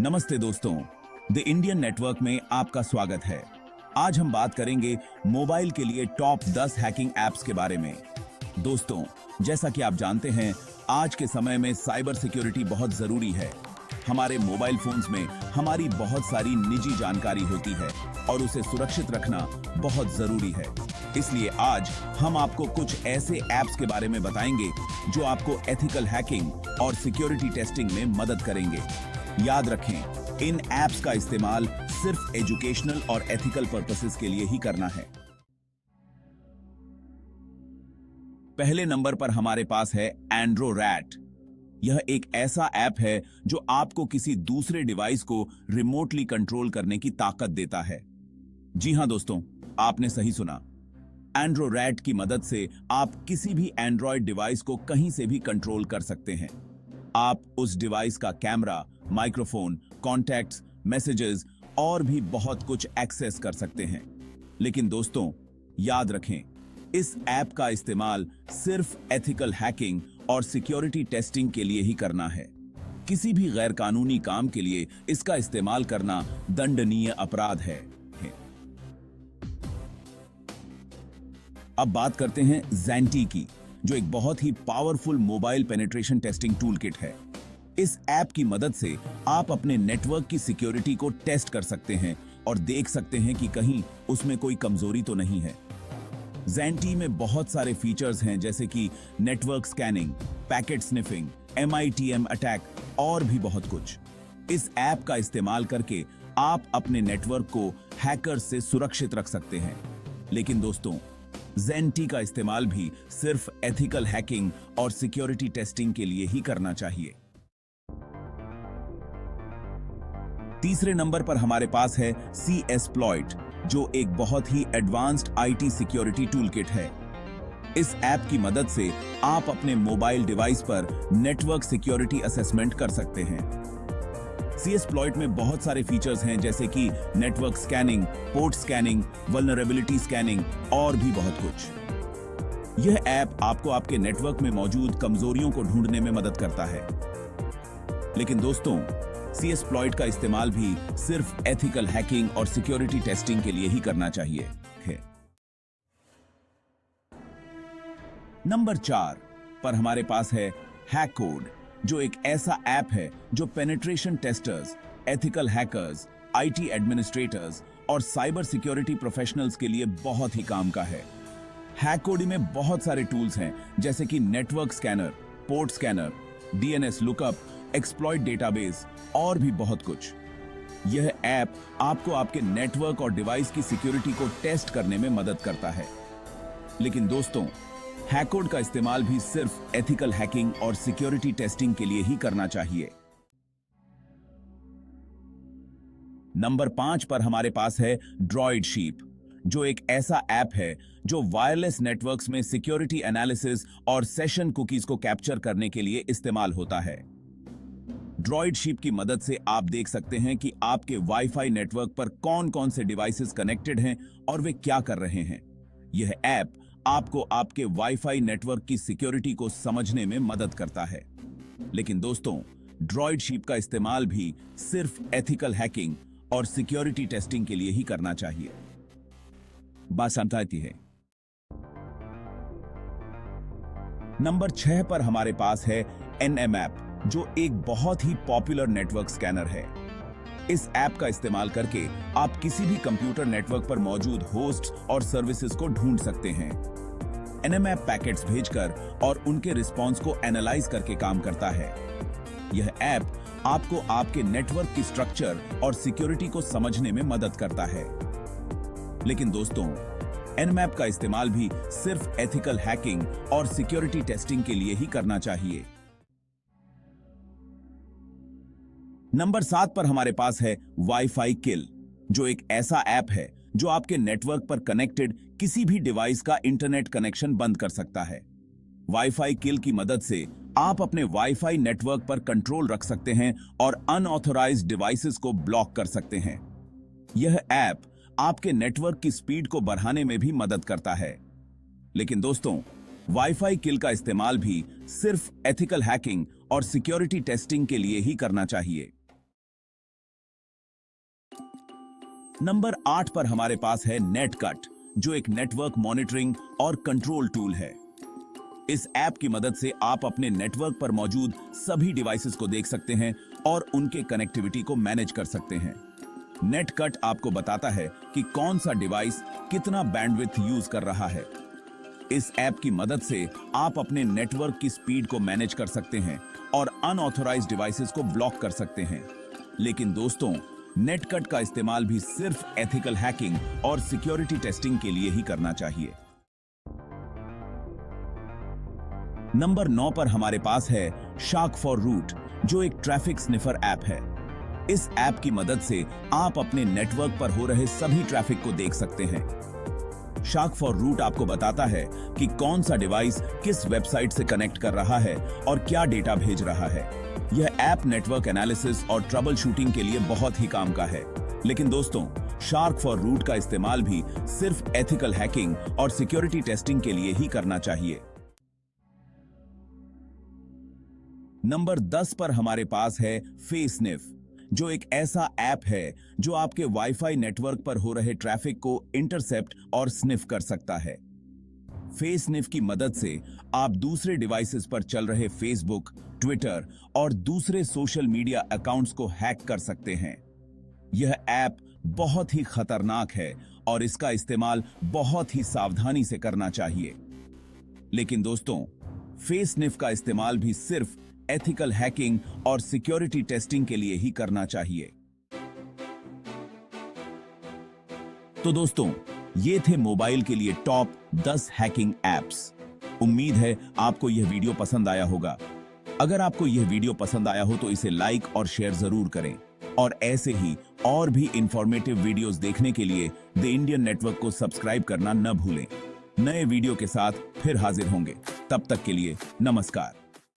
नमस्ते दोस्तों, the Indian network में आपका स्वागत है। आज हम बात करेंगे मोबाइल के लिए टॉप 10 हैकिंग एप्स के बारे में। दोस्तों, जैसा कि आप जानते हैं, आज के समय में साइबर सिक्योरिटी बहुत जरूरी है। हमारे मोबाइल फोन्स में हमारी बहुत सारी निजी जानकारी होती है और उसे सुरक्षित रखना बहुत जरूरी है। इसलिए आज हम आपको कुछ ऐसे एप्स के बारे में बताएंगे जो आपको एथिकल हैकिंग और सिक्योरिटी टेस्टिंग में मदद करेंगे। याद रखें, इन एप्स का इस्तेमाल सिर्फ एजुकेशनल और एथिकल पर्पसेस के लिए ही करना है। पहले नंबर पर हमारे पास है एंड्रोरैट। यह एक ऐसा ऐप है जो आपको किसी दूसरे डिवाइस को रिमोटली कंट्रोल करने की ताकत देता है। जी हां दोस्तों, आपने सही सुना। एंड्रोरैट की मदद से आप किसी भी एंड्रॉयड डिवाइस को कहीं से भी कंट्रोल कर सकते हैं। आप उस डिवाइस का कैमरा, माइक्रोफोन, कॉन्टैक्ट्स, मैसेजेस और भी बहुत कुछ एक्सेस कर सकते हैं। लेकिन दोस्तों, याद रखें, इस ऐप का इस्तेमाल सिर्फ एथिकल हैकिंग और सिक्योरिटी टेस्टिंग के लिए ही करना है। किसी भी गैर कानूनी काम के लिए इसका इस्तेमाल करना दंडनीय अपराध है। अब बात करते हैं ज़ेंटी की, जो एक बहुत ही powerful mobile penetration testing tool kit है। इस ऐप की मदद से आप अपने नेटवर्क की सिक्योरिटी को टेस्ट कर सकते हैं और देख सकते हैं कि कहीं उसमें कोई कमजोरी तो नहीं है। ज़ेंटी में बहुत सारे फीचर्स हैं, जैसे कि network scanning, packet sniffing, MITM attack और भी बहुत कुछ। इस ऐप का इस्तेमाल करके आप अपने नेटवर्क को हैकर्स से सुरक्षित रख सकते हैं। लेकिन दोस्तों, ज़ेंटी का इस्तेमाल भी सिर्फ एथिकल हैकिंग और सिक्योरिटी टेस्टिंग के लिए ही करना चाहिए। तीसरे नंबर पर हमारे पास है CSploit, जो एक बहुत ही एडवांस्ड IT सिक्योरिटी टूलकिट है। इस ऐप की मदद से आप अपने मोबाइल डिवाइस पर नेटवर्क सिक्योरिटी असेसमेंट कर सकते हैं। CSploit में बहुत सारे फीचर्स हैं, जैसे कि network scanning, port scanning, vulnerability scanning और भी बहुत कुछ। यह ऐप आपको आपके नेटवर्क में मौजूद कमजोरियों को ढूंढने में मदद करता है। लेकिन दोस्तों, CSploit का इस्तेमाल भी सिर्फ एथिकल हैकिंग और सिक्योरिटी टेस्टिंग के लिए ही करना चाहिए। नंबर 4 पर हमारे पास है हैकोड, जो एक ऐसा ऐप है जो penetration testers, ethical hackers, IT administrators और साइबर सिक्योरिटी प्रोफेशनल्स के लिए बहुत ही काम का है। हैकोड में बहुत सारे टूल्स हैं, जैसे कि network scanner, port scanner, DNS lookup, exploit database और भी बहुत कुछ। यह ऐप आपको आपके नेटवर्क और डिवाइस की सिक्योरिटी को टेस्ट करने में मदद करता है। लेकिन दोस्तों, हैकोड का इस्तेमाल भी सिर्फ एथिकल हैकिंग और सिक्योरिटी टेस्टिंग के लिए ही करना चाहिए। नंबर 5 पर हमारे पास है ड्रॉइडशीप, जो एक ऐसा ऐप है जो वायरलेस नेटवर्क्स में सिक्योरिटी एनालिसिस और सेशन कुकीज को कैप्चर करने के लिए इस्तेमाल होता है। ड्रॉइडशीप की मदद से आप देख सकते हैं कि आपके वाईफाई नेटवर्क पर कौन-कौन से डिवाइसेस कनेक्टेड हैं और वे क्या कर रहे हैं। यह ऐप आपको आपके वाईफाई नेटवर्क की सिक्योरिटी को समझने में मदद करता है। लेकिन दोस्तों, ड्रॉइडशीप का इस्तेमाल भी सिर्फ एथिकल हैकिंग और सिक्योरिटी टेस्टिंग के लिए ही करना चाहिए। बात समझाती है। नंबर 6 पर हमारे पास है Nmap, जो एक बहुत ही पॉपुलर नेटवर्क स्कैनर है। इस ऐप का इस्तेमाल करके आप किसी भी कंप्यूटर नेटवर्क पर मौजूद होस्ट्स और सर्विसेज को ढूंढ सकते हैं। Nmap पैकेट्स भेजकर और उनके रिस्पॉन्स को एनालाइज करके काम करता है। यह ऐप आपको आपके नेटवर्क की स्ट्रक्चर और सिक्योरिटी को समझने में मदद करता है। लेकिन दोस्तों, Nmap का इस्तेमाल भी सिर्फ एथिकल हैकिंग और सिक्योरिटी टेस्टिंग के लिए ही करना चाहिए। नंबर 7 पर हमारे पास है वाईफाई किल, जो एक ऐसा ऐप है जो आपके नेटवर्क पर कनेक्टेड किसी भी डिवाइस का इंटरनेट कनेक्शन बंद कर सकता है। वाईफाई किल की मदद से आप अपने वाईफाई नेटवर्क पर कंट्रोल रख सकते हैं और अनऑथराइज्ड डिवाइसेस को ब्लॉक कर सकते हैं। यह ऐप आपके नेटवर्क की स्पीड को बढ़ाने में भी मदद करता है। लेकिन दोस्तों, वाईफाई किल का इस्तेमाल भी सिर्फ एथिकल हैकिंग और सिक्योरिटी टेस्टिंग के लिए ही करना चाहिए। नंबर 8 पर हमारे पास है नेटकट, जो एक नेटवर्क मॉनिटरिंग और कंट्रोल टूल है। इस ऐप की मदद से आप अपने नेटवर्क पर मौजूद सभी डिवाइसेस को देख सकते हैं और उनके कनेक्टिविटी को मैनेज कर सकते हैं। नेटकट आपको बताता है कि कौन सा डिवाइस कितना बैंडविड्थ यूज कर रहा है। इस ऐप की मदद से आप अपने नेटवर्क की स्पीड को मैनेज कर सकते हैं और अनऑथोराइज्ड डिवाइसेस को ब्लॉक कर सकते हैं। लेकिन दोस्तों, नेटकट का इस्तेमाल भी सिर्फ एथिकल हैकिंग और सिक्योरिटी टेस्टिंग के लिए ही करना चाहिए। नंबर 9 पर हमारे पास है शार्क फॉर रूट, जो एक ट्रैफिक स्निफर ऐप है। इस ऐप की मदद से आप अपने नेटवर्क पर हो रहे सभी ट्रैफिक को देख सकते हैं। शार्क फॉर रूट आपको बताता है कि कौन सा डिवाइस किस वेबसाइट से कनेक्ट कर रहा है और क्या डेटा भेज रहा है। यह ऐप नेटवर्क एनालिसिस और ट्रबल शूटिंग के लिए बहुत ही काम का है। लेकिन दोस्तों, शार्क फॉर रूट का इस्तेमाल भी सिर्फ एथिकल हैकिंग और सिक्योरिटी टेस्टिंग के लिए ही करना चाहिए। नंबर 10 पर हमारे पास है फेसनिफ, जो एक ऐसा ऐप है जो आपके वाईफाई नेटवर्क पर हो रहे ट्रैफिक को इंटरसेप्ट और स्निफ कर सकता है। फेसनिफ की मदद से आप दूसरे डिवाइसेस पर चल रहे फेसबुक, ट्विटर और दूसरे सोशल मीडिया अकाउंट्स को हैक कर सकते हैं। यह ऐप बहुत ही खतरनाक है और इसका इस्तेमाल बहुत ही सावधानी से करना चाहिए। लेकिन दोस्तों, फेसनिफ का इस्तेमाल भी सिर्फ एथिकल हैकिंग और सिक्योरिटी टेस्टिंग के लिए ही करना चाहिए। तो दोस्तों, ये थे मोबाइल के लिए टॉप 10 हैकिंग एप्स। उम्मीद है आपको यह वीडियो पसंद आया होगा। अगर आपको यह वीडियो पसंद आया हो तो इसे लाइक और शेयर जरूर करें और ऐसे ही और भी इंफॉर्मेटिव वीडियोस देखने के लिए द इंडियन नेटवर्क को सब्सक्राइब करना न भूलें। नए वीडियो के साथ फिर हाजिर होंगे। तब तक के लिए नमस्कार।